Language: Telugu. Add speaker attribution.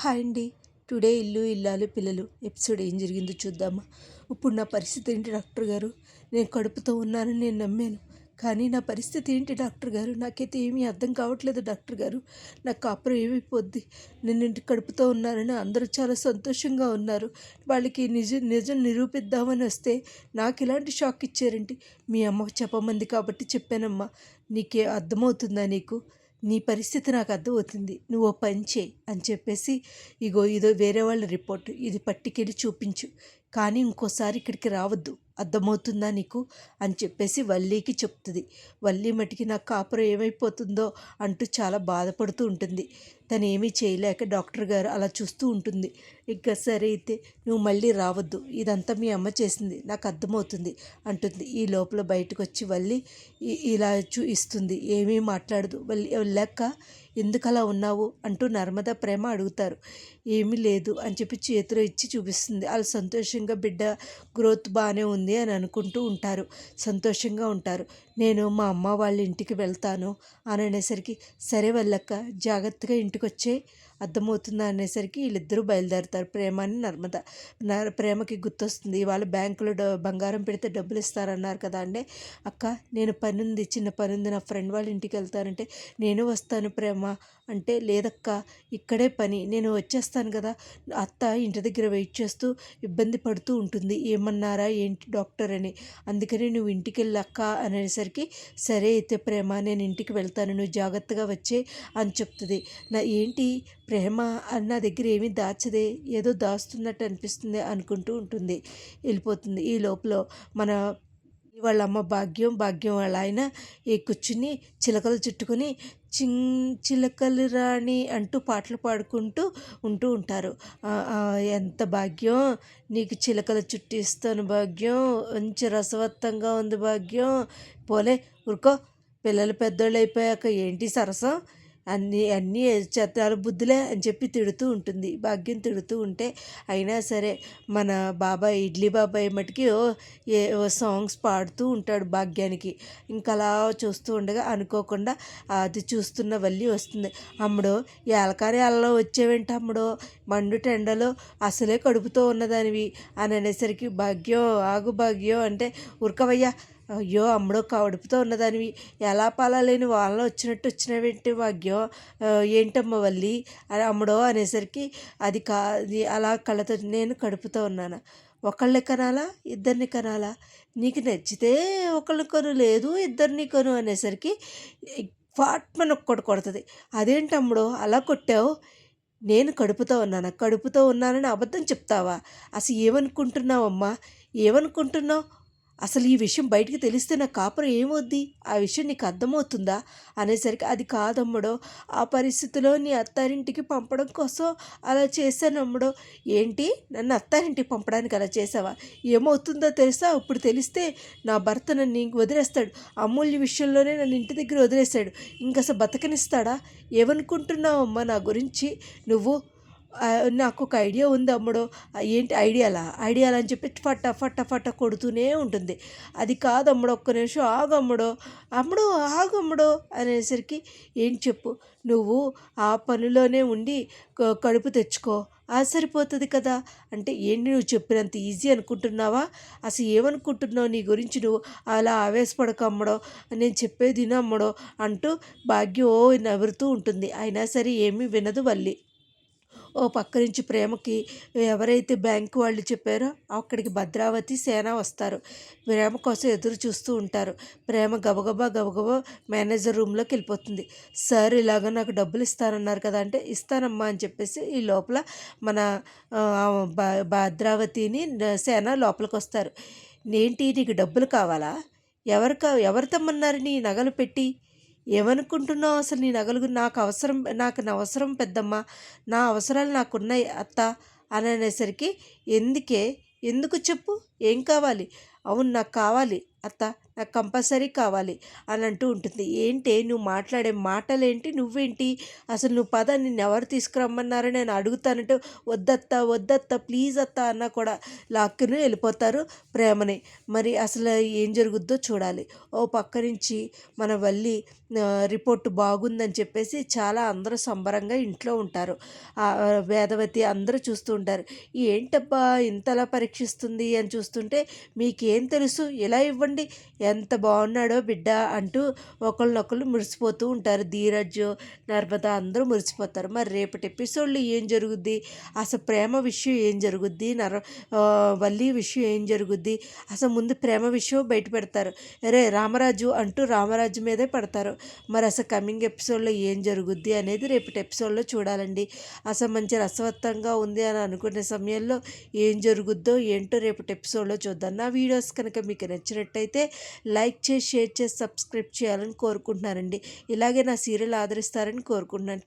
Speaker 1: హాయ్ అండి. టుడే ఇల్లు ఇల్లాలు పిల్లలు ఎపిసోడ్ ఏం జరిగిందో చూద్దామా. ఇప్పుడు నా పరిస్థితి ఏంటి డాక్టర్ గారు? నేను కడుపుతో ఉన్నానని నేను నమ్మాను, కానీ నా పరిస్థితి ఏంటి డాక్టర్ గారు? నాకైతే ఏమీ అర్థం కావట్లేదు డాక్టర్ గారు. నా కాపురం ఏమైపోద్ది? నేను ఇంటి కడుపుతో ఉన్నానని అందరూ చాలా సంతోషంగా ఉన్నారు. వాళ్ళకి నిజం నిజం నిరూపిద్దామని వస్తే నాకు ఇలాంటి షాక్ ఇచ్చారేంటి? మీ అమ్మకు చెప్పమంది కాబట్టి చెప్పానమ్మా. నీకే అర్థమవుతుందా నీకు? నీ పరిస్థితి నాకు అర్థమవుతుంది, నువ్వు ఓ పని చేయి అని చెప్పేసి, ఇగో ఇదో వేరే వాళ్ళ రిపోర్ట్, ఇది పట్టుకెళ్ళి చూపించు, కానీ ఇంకోసారి ఇక్కడికి రావద్దు, అర్థమవుతుందా నీకు అని చెప్పేసి వల్లీకి చెప్తుంది. వల్లి మటుకి నా కాపురం ఏమైపోతుందో అంటూ చాలా బాధపడుతూ ఉంటుంది. తను ఏమీ చేయలేక డాక్టర్ గారు అలా చూస్తూ ఉంటుంది. ఇంకా సరే అయితే నువ్వు మళ్ళీ రావద్దు, ఇదంతా మీ అమ్మ చేసింది, నాకు అర్థమవుతుంది అంటుంది. ఈ లోపల బయటకు వచ్చి వల్లి ఇలా ఇస్తుంది, ఏమీ మాట్లాడదు. వెళ్ళాక ఎందుకు అలా ఉన్నావు అంటూ నర్మద ప్రేమ అడుగుతారు. ఏమీ లేదు అని చెప్పి చేతిలో ఇచ్చి చూపిస్తుంది. వాళ్ళు సంతోషంగా బిడ్డ గ్రోత్ బాగానే ఉంది అని అనుకుంటూ ఉంటారు, సంతోషంగా ఉంటారు. నేను మా అమ్మ వాళ్ళ ఇంటికి వెళ్తాను అని అనేసరికి, సరే వెళ్ళక్క, జాగ్రత్తగా ఇంటికి వచ్చే, అర్థమవుతుందా అనేసరికి వీళ్ళిద్దరూ బయలుదేరుతారు. ప్రేమ అని నర్మద. ప్రేమకి గుర్తొస్తుంది, ఇవాళ బ్యాంకులో బంగారం పెడితే డబ్బులు ఇస్తారన్నారు కదా అండి. అక్క నేను పని ఉంది, చిన్న పని ఉంది, నా ఫ్రెండ్ వాళ్ళ ఇంటికి వెళ్తానంటే, నేను వస్తాను ప్రేమ అంటే, లేదక్క ఇక్కడే పని, నేను వచ్చేస్తాను కదా. అత్త ఇంటి దగ్గర వెయిట్ చేస్తూ ఇబ్బంది పడుతూ ఉంటుంది, ఏమన్నారా ఏంటి డాక్టర్ అని, అందుకని నువ్వు ఇంటికి వెళ్ళక్క అనేసరికి, సరే అయితే ప్రేమ నేను ఇంటికి వెళ్తాను, నువ్వు జాగ్రత్తగా వచ్చే అని చెప్తుంది. ఏంటి ప్రేమ నా దగ్గర ఏమీ దాచదే, ఏదో దాస్తున్నట్టు అనిపిస్తుంది అనుకుంటూ ఉంటుంది, వెళ్ళిపోతుంది. ఈ లోపల మన వాళ్ళ అమ్మ భాగ్యం వాళ్ళ ఆయన ఈ కూర్చుని చిలకలు చుట్టుకొని చిలకలు రాణి అంటూ పాటలు పాడుకుంటూ ఉంటారు. ఎంత భాగ్యం, నీకు చిలకల చుట్టూ ఇస్తాను భాగ్యం, మంచి రసవత్తంగా ఉంది భాగ్యం, పోలే ఊరుకో, పిల్లలు పెద్దోళ్ళు అయిపోయాక ఏంటి సరసం, అన్నీ చెత్తాలు బుద్ధులే అని చెప్పి తిడుతూ ఉంటుంది. భాగ్యం తిడుతూ ఉంటే, అయినా సరే మన బాబాయ్ ఇడ్లీ బాబాయ్ మటుకి ఓ సాంగ్స్ పాడుతూ ఉంటాడు భాగ్యానికి. ఇంకా అలా చూస్తూ ఉండగా అనుకోకుండా అది చూస్తున్న వల్లి వస్తుంది. అమ్ముడో ఏలకారి అలలో వచ్చేవేంటి అమ్ముడో, మండు టెండలో అసలే కడుపుతో ఉన్నదానివి అని అనేసరికి, భాగ్యం ఆగు భాగ్యం అంటే, ఉరకవయ్యా, అయ్యో అమ్మడో కడుపుతో ఉన్నదానివి, ఎలా పాలాలేని వాళ్ళలో వచ్చినవేంటి భాగ్యం, ఏంటమ్మ వల్లి అని అమ్మడో అనేసరికి, అది అలా కళ్ళతో, నేను కడుపుతో ఉన్నాను, ఒకళ్ళని కనాలా ఇద్దరిని కనాలా, నీకు నచ్చితే ఒకళ్ళని కొను, లేదు ఇద్దరిని కొను అనేసరికి ఫాట్మని ఒక్కటి కొడుతుంది. అదేంటమ్ముడో అలా కొట్టావు, నేను కడుపుతో ఉన్నానని అబద్ధం చెప్తావా, అసలు ఏమనుకుంటున్నావమ్మా, ఏమనుకుంటున్నావు, అసలు ఈ విషయం బయటికి తెలిస్తే నా కాపురం ఏమవుద్ది, ఆ విషయం నీకు అర్థమవుతుందా అనేసరికి, అది కాదమ్మడో, ఆ పరిస్థితిలో నీ అత్తారింటికి పంపడం కోసం అలా చేశాను అమ్మడో. ఏంటి, నన్ను అత్తారింటికి పంపడానికి అలా చేసావా, ఏమవుతుందో తెలుసా, ఇప్పుడు తెలిస్తే నా భర్త నన్ను వదిలేస్తాడు, అమూల్య విషయంలోనే నన్ను ఇంటి దగ్గర వదిలేశాడు, ఇంకసలు బతకనిస్తాడా, ఏమనుకుంటున్నావమ్మా నా గురించి నువ్వు, నాకు ఒక ఐడియా ఉంది అమ్మడో, ఏంటి ఐడియాలా అని చెప్పి ఫట్ట కొడుతూనే ఉంటుంది. అది కాదమ్మడో, ఒక్క నిమిషం ఆగమ్మడో, ఆగమ్మడో అనేసరికి, ఏం చెప్పు, నువ్వు ఆ పనిలోనే ఉండి కడుపు తెచ్చుకో, సరిపోతుంది కదా అంటే, ఏంటి నువ్వు చెప్పినంత ఈజీ అనుకుంటున్నావా, అసలు ఏమనుకుంటున్నావు నీ గురించి, నువ్వు అలా ఆవేశపడకమ్మడో, నేను చెప్పేది వినమ్మడో అంటూ భాగ్యం నవ్వుతూ ఉంటుంది. అయినా సరే ఏమీ వినదు వల్లి. ఓ పక్క నుంచి ప్రేమకి ఎవరైతే బ్యాంకు వాళ్ళు చెప్పారో అక్కడికి భద్రావతి సేన వస్తారు. ప్రేమ కోసం ఎదురు చూస్తూ ఉంటారు. ప్రేమ గబగబా మేనేజర్ రూమ్లోకి వెళ్ళిపోతుంది. సార్ ఇలాగ నాకు డబ్బులు ఇస్తానన్నారు కదా అంటే, ఇస్తానమ్మా అని చెప్పేసి ఈ లోపల మన భద్రావతిని సేన లోపలికి వస్తారు. ఏంటి నీకు డబ్బులు కావాలా, ఎవరు తమ్మన్నారు నీ నగలు పెట్టి, ఏమనుకుంటున్నావు అసలు, నీ నగలు నాకు నా అవసరం పెద్దమ్మ, నా అవసరాలు నాకున్నాయి అత్త అని అనేసరికి, ఎందుకు చెప్పు, ఏం కావాలి, అవును నాకు కావాలి అత్త, నాకు కంపల్సరీ కావాలి అని అంటూ ఉంటుంది. ఏంటి నువ్వు మాట్లాడే మాటలేంటి, నువ్వేంటి అసలు, నువ్వు పద, నిన్ను ఎవరు తీసుకురమ్మన్నారని నేను అడుగుతానంటే, వద్దత్త ప్లీజ్ అత్త అన్న కూడా లాక్కుని వెళ్ళిపోతారు ప్రేమని. మరి అసలు ఏం జరుగుద్దో చూడాలి. ఓ పక్క నుంచి మన వల్లి రిపోర్ట్ బాగుందని చెప్పేసి చాలా అందరూ సంబరంగా ఇంట్లో ఉంటారు. వేదవతి అందరూ చూస్తూ ఉంటారు. ఏంటబ్బా ఇంతలా పరీక్షిస్తుంది అని చూస్తుంటే మీకేం తెలుసు ఇలా ఇవ్వండి ఎంత బాగున్నాడో బిడ్డ అంటూ ఒకళ్ళనొకళ్ళు మురిసిపోతూ ఉంటారు. ధీరజ్, నర్మద అందరూ మురిసిపోతారు. మరి రేపటి ఎపిసోడ్లో ఏం జరుగుద్ది, అసలు ప్రేమ విషయం ఏం జరుగుద్ది, వల్లి విషయం ఏం జరుగుద్ది, అసలు ముందు ప్రేమ విషయం బయట పెడతారు. రామరాజు అంటూ రామరాజు మీదే పడతారు. మరి అసలు కమింగ్ ఎపిసోడ్లో ఏం జరుగుద్ది అనేది రేపటి ఎపిసోడ్లో చూడాలండి. అసలు మంచి రసవత్తంగా ఉంది అని అనుకునే సమయంలో ఏం జరుగుద్దో ఏంటో రేపటి ఎపిసోడ్లో చూద్దాం. నా వీడియోస్ కనుక మీకు నచ్చినట్టయితే లైక్ చేసి, షేర్ చేసి, సబ్స్క్రైబ్ చేయాలని కోరుకుంటున్నానండి. ఇలాగే నా సీరియల్ ఆదరిస్తారని కోరుకుంటున్నాను.